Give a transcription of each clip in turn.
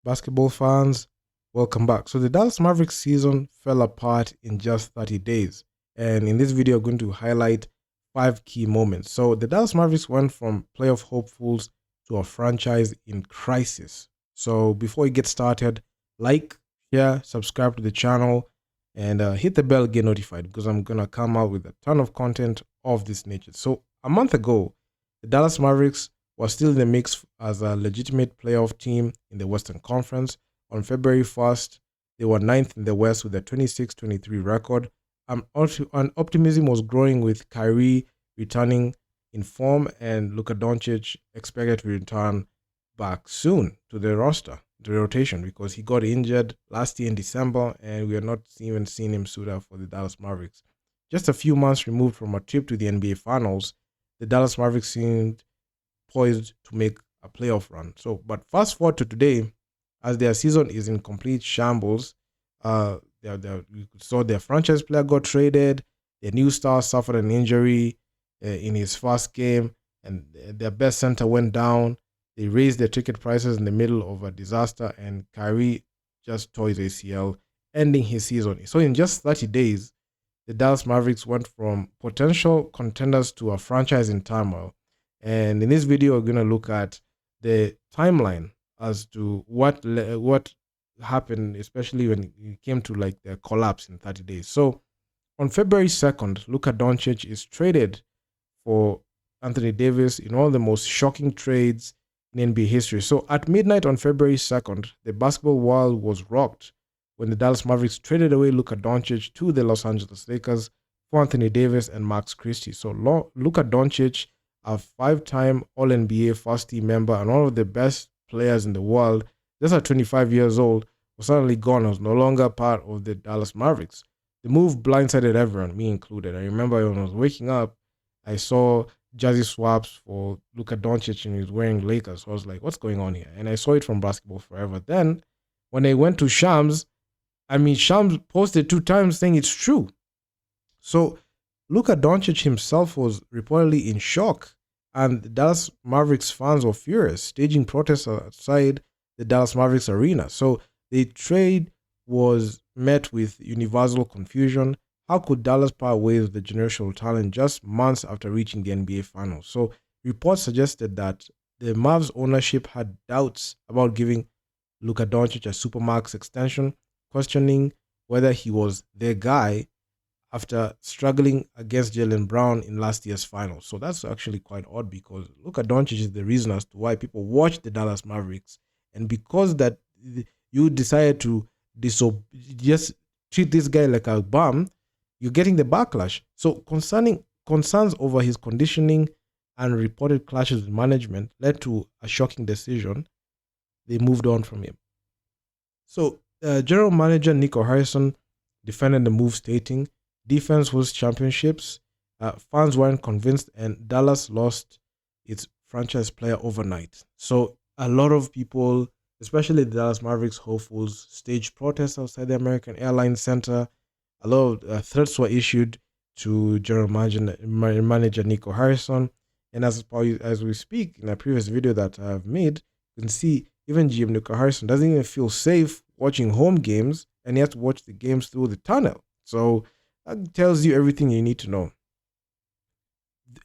Basketball fans, welcome back. So the Dallas Mavericks season fell apart in just 30 days. And in this video, I'm going to highlight 5 key moments. So the Dallas Mavericks went from playoff hopefuls to a franchise in crisis. So before we get started, like, share, subscribe to the channel, and hit the bell, get notified, because I'm going to come out with a ton of content of this nature. So a month ago, the Dallas Mavericks was still in the mix as a legitimate playoff team in the Western Conference. On February 1st, they were ninth in the West with a 26-23 record. And optimism was growing with Kyrie returning in form and Luka Doncic expected to return back soon to the roster, the rotation, because he got injured last year in December and we are not even seeing him suit up for the Dallas Mavericks. Just a few months removed from a trip to the NBA Finals, the Dallas Mavericks seemed poised to make a playoff run. So, but fast forward to today, as their season is in complete shambles, we saw their franchise player got traded, their new star suffered an injury in his first game, and their best center went down. They raised their ticket prices in the middle of a disaster, and Kyrie just tore his ACL, ending his season. So, in just 30 days, the Dallas Mavericks went from potential contenders to a franchise in turmoil. And in this video, we're going to look at the timeline as to what happened, especially when it came to like the collapse in 30 days. So on February 2nd, Luka Doncic is traded for Anthony Davis in one of the most shocking trades in NBA history. So at midnight on February 2nd, the basketball world was rocked when the Dallas Mavericks traded away Luka Doncic to the Los Angeles Lakers for Anthony Davis and Max Christie. So Luka Doncic, a 5-time All-NBA first-team member and one of the best players in the world, just at 25 years old, was suddenly gone and was no longer part of the Dallas Mavericks. The move blindsided everyone, me included. I remember when I was waking up, I saw jersey swaps for Luka Doncic and he was wearing Lakers. So I was like, what's going on here? And I saw it from Basketball Forever. Then, when I went to Shams posted 2 times saying it's true. So Luka Doncic himself was reportedly in shock, and the Dallas Mavericks fans were furious, staging protests outside the Dallas Mavericks arena. So the trade was met with universal confusion. How could Dallas part ways with the generational talent just months after reaching the NBA Finals? So reports suggested that the Mavs ownership had doubts about giving Luka Doncic a supermax extension, questioning whether he was their guy after struggling against Jaylen Brown in last year's finals. So that's actually quite odd because Luka Doncic is the reason as to why people watch the Dallas Mavericks. And because that you decided to just treat this guy like a bum, you're getting the backlash. So concerns over his conditioning and reported clashes with management led to a shocking decision. They moved on from him. So general manager Nico Harrison defended the move, stating, defense was championships. Fans weren't convinced, and Dallas lost its franchise player overnight. So a lot of people, especially the Dallas Mavericks hopefuls, staged protests outside the American Airlines Center. A lot of threats were issued to general manager Nico Harrison. And as we speak, in a previous video that I've made, you can see even GM Nico Harrison doesn't even feel safe watching home games, and he has to watch the games through the tunnel. So that tells you everything you need to know.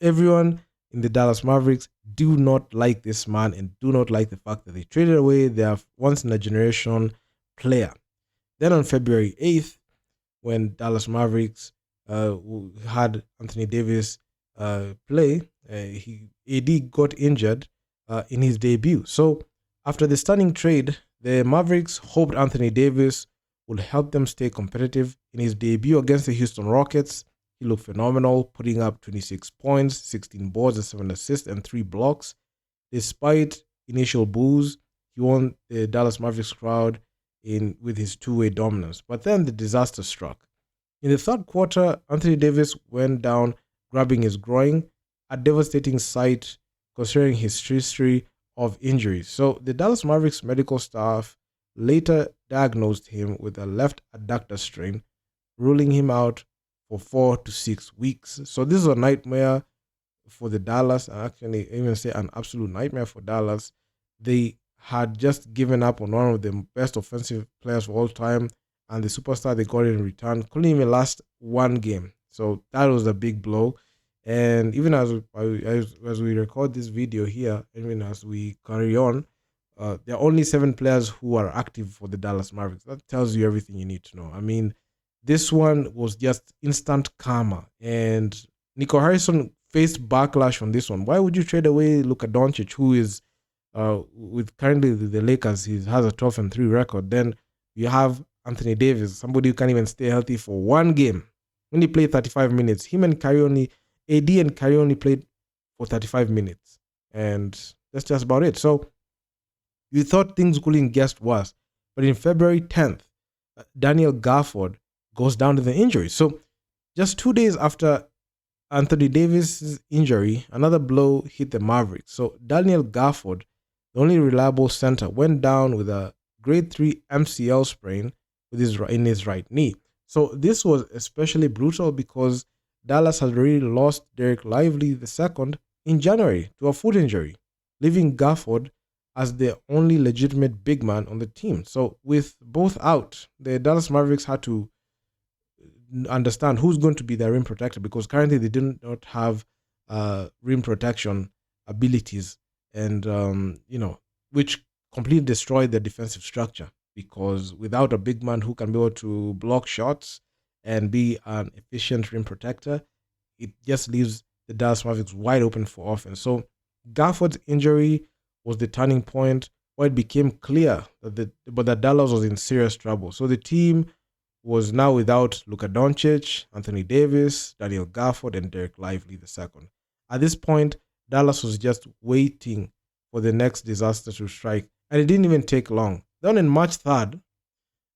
Everyone in the Dallas Mavericks do not like this man and do not like the fact that they traded away their once-in-a-generation player. Then on February 8th, when Dallas Mavericks had Anthony Davis play, AD got injured in his debut. So after the stunning trade, the Mavericks hoped Anthony Davis would help them stay competitive. In his debut against the Houston Rockets, he looked phenomenal, putting up 26 points, 16 boards, and 7 assists, and 3 blocks. Despite initial boos, he won the Dallas Mavericks crowd with his two-way dominance. But then the disaster struck. In the third quarter, Anthony Davis went down, grabbing his groin, a devastating sight considering his history of injuries. So the Dallas Mavericks medical staff later diagnosed him with a left adductor strain, ruling him out for 4 to 6 weeks. So this is a nightmare for the Dallas. I actually even say an absolute nightmare for Dallas. They had just given up on one of the best offensive players of all time, and the superstar they got in return couldn't even last one game. So that was a big blow. And even as we record this video here, even as we carry on, there are only 7 players who are active for the Dallas Mavericks. That tells you everything you need to know. I mean, this one was just instant karma, and Nico Harrison faced backlash on this one. Why would you trade away Luka Doncic, who is with currently the Lakers, he has a 12-3 record. Then you have Anthony Davis, somebody who can't even stay healthy for one game. When he played 35 minutes, AD and Kyrie only played for 35 minutes. And that's just about it. So you thought things couldn't get worse. But in February 10th, Daniel Gafford goes down to the injury. So just 2 days after Anthony Davis' injury, another blow hit the Mavericks. So Daniel Gafford, the only reliable center, went down with a grade 3 MCL sprain in his right knee. So this was especially brutal because Dallas had already lost Derek Lively II in January to a foot injury, leaving Gafford as the only legitimate big man on the team. So with both out, the Dallas Mavericks had to understand who's going to be their rim protector, because currently they did not have rim protection abilities, and which completely destroyed their defensive structure, because without a big man who can be able to block shots and be an efficient rim protector, it just leaves the Dallas Mavericks wide open for offense. So Gafford's injury was the turning point where it became clear that Dallas was in serious trouble. So the team was now without Luka Doncic, Anthony Davis, Daniel Gafford, and Derek Lively II. At this point, Dallas was just waiting for the next disaster to strike, and it didn't even take long. Then on March 3rd,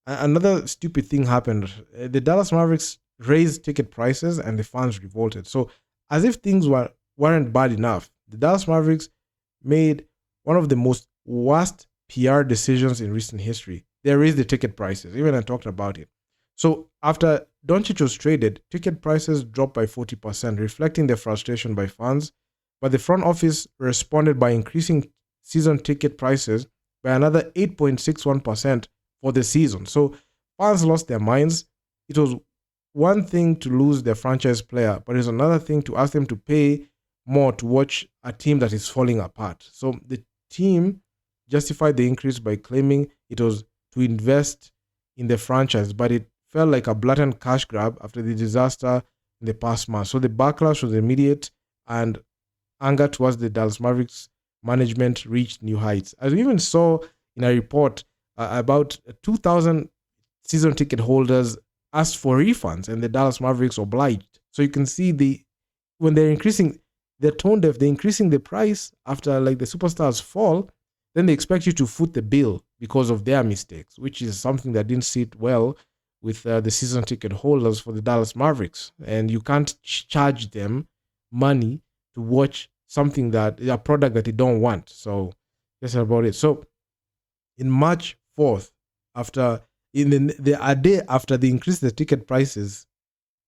another stupid thing happened. The Dallas Mavericks raised ticket prices, and the fans revolted. So as if things weren't bad enough, the Dallas Mavericks made one of the most worst PR decisions in recent history. They raised the ticket prices. Even I talked about it. So after Doncic was traded, ticket prices dropped by 40%, reflecting the frustration by fans. But the front office responded by increasing season ticket prices by another 8.61% for the season. So fans lost their minds. It was one thing to lose their franchise player, but it's another thing to ask them to pay more to watch a team that is falling apart. So the team justified the increase by claiming it was to invest in the franchise, but it felt like a blatant cash grab after the disaster in the past month. So the backlash was immediate, and anger towards the Dallas Mavericks management reached new heights. As we even saw in a report, about 2,000 season ticket holders asked for refunds, and the Dallas Mavericks obliged. So you can see when they're increasing, they're tone deaf. They're increasing the price after like the superstars fall, then they expect you to foot the bill because of their mistakes, which is something that didn't sit well with the season ticket holders for the Dallas Mavericks. And you can't charge them money to watch a product that they don't want. So that's about it. So in March 4th, a day after they increased the ticket prices,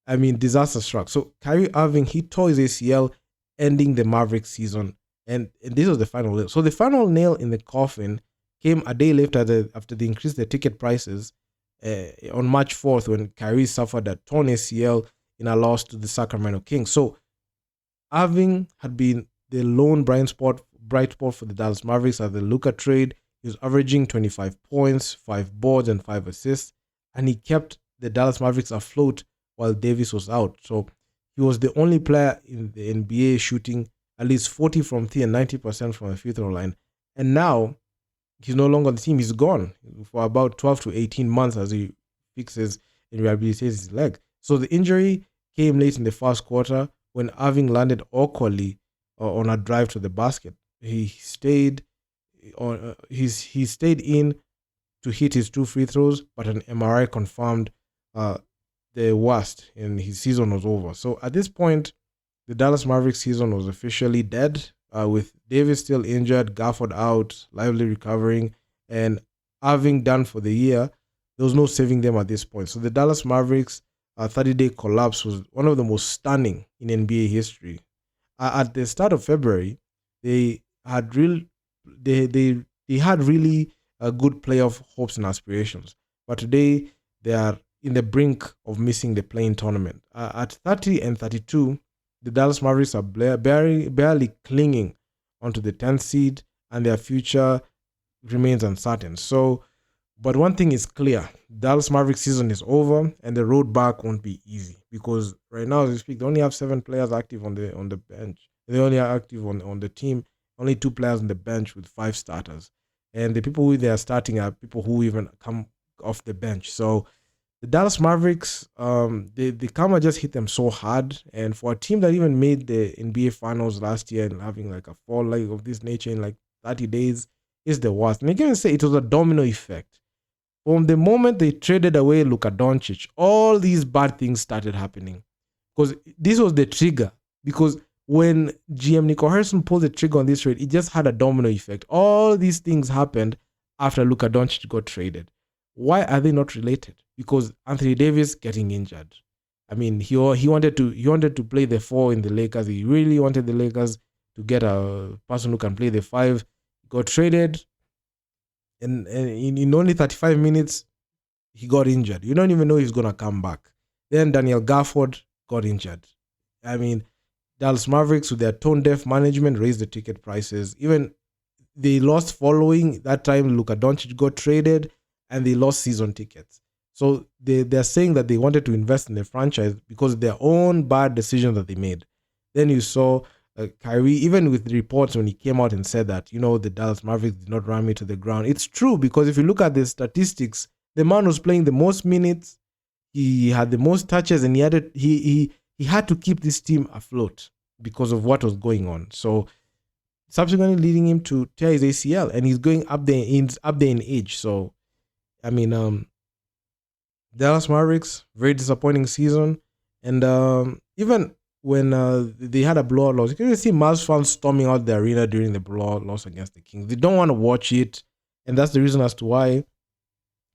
disaster struck. So Kyrie Irving, he tore his ACL, ending the Mavericks season. And this was the final nail. So the final nail in the coffin came a day later after they increased the ticket prices on March 4th, when Kyrie suffered a torn ACL in a loss to the Sacramento Kings. So Irving had been the lone bright spot for the Dallas Mavericks at the Luka trade. He was averaging 25 points, 5 boards, and 5 assists, and he kept the Dallas Mavericks afloat while Davis was out. So he was the only player in the NBA shooting at least 40 from 3 and 90% from the free throw line. And now he's no longer on the team. He's gone for about 12 to 18 months as he fixes and rehabilitates his leg. So the injury came late in the first quarter when Irving landed awkwardly on a drive to the basket. He stayed in to hit his 2 free throws, but an MRI confirmed the worst, and his season was over. So at this point, the Dallas Mavericks season was officially dead, with Davis still injured, Gafford out, Lively recovering, and Irving done for the year. There was no saving them at this point. So the Dallas Mavericks 30-day collapse was one of the most stunning in NBA history. At the start of February, they he had really good playoff hopes and aspirations. But today, they are in the brink of missing the play-in tournament. At 30 and 32, the Dallas Mavericks are barely clinging onto the 10th seed, and their future remains uncertain. So, but one thing is clear: Dallas Mavericks season is over, and the road back won't be easy, because right now, as we speak, they only have 7 players active on the bench. They only are active on the team. Only 2 players on the bench with 5 starters, and the people who they are starting are people who even come off the bench. So the Dallas Mavericks, the karma just hit them so hard. And for a team that even made the NBA Finals last year and having like a fall leg of this nature in like 30 days is the worst. And you can even say it was a domino effect. From the moment they traded away Luka Doncic, all these bad things started happening. Because this was the trigger. Because when GM Nico Harrison pulled the trigger on this trade, it just had a domino effect. All these things happened after Luka Doncic got traded. Why are they not related? Because Anthony Davis getting injured. I mean, he wanted to play the 4 in the Lakers. He really wanted the Lakers to get a person who can play the 5. He got traded, and in only 35 minutes, he got injured. You don't even know he's gonna come back. Then Daniel Gafford got injured. I mean, Dallas Mavericks with their tone-deaf management raised the ticket prices. Even they lost following that time Luka Doncic got traded, and they lost season tickets. So they're saying that they wanted to invest in the franchise because of their own bad decisions that they made. Then you saw Kyrie, even with reports when he came out and said that, the Dallas Mavericks did not run me to the ground. It's true, because if you look at the statistics, the man was playing the most minutes, he had the most touches, and he had to keep this team afloat because of what was going on. So subsequently leading him to tear his ACL, and he's going up there in age. So I mean, Dallas Mavericks, very disappointing season. And even when they had a blowout loss, you can even see Mavs fans storming out the arena during the blowout loss against the Kings. They don't want to watch it. And that's the reason as to why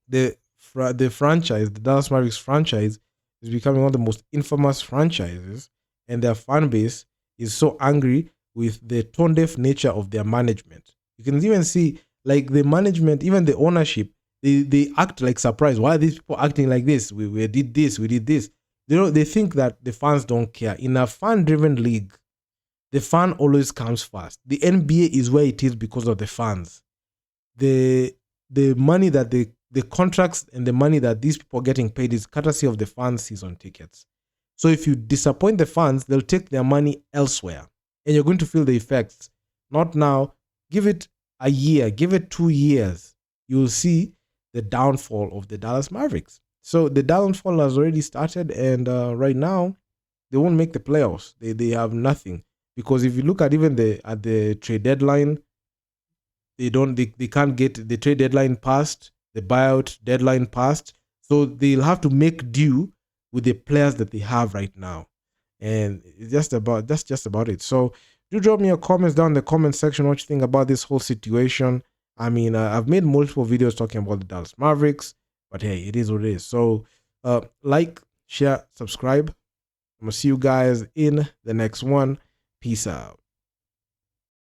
the franchise, the Dallas Mavericks franchise, is becoming one of the most infamous franchises. And their fan base is so angry with the tone-deaf nature of their management. You can even see, like, the management, even the ownership, they act like surprised. Why are these people acting like this? We did this, we did this. They think that the fans don't care. In a fan-driven league, the fan always comes first. The NBA is where it is because of the fans. The money that the contracts and the money that these people are getting paid is courtesy of the fans' season tickets. So if you disappoint the fans, they'll take their money elsewhere, and you're going to feel the effects. Not now. Give it a year. Give it 2 years. You'll see the downfall of the Dallas Mavericks. So the downfall has already started, and right now they won't make the playoffs. They have nothing, because if you look at even at the trade deadline, they can't get the trade deadline passed, the buyout deadline passed. So they'll have to make do with the players that they have right now, and that's just about it. So do drop me your comments down in the comment section what you think about this whole situation. I mean, I've made multiple videos talking about the Dallas Mavericks, but hey, it is what it is. So like, share, subscribe. I'm gonna see you guys in the next one. Peace out.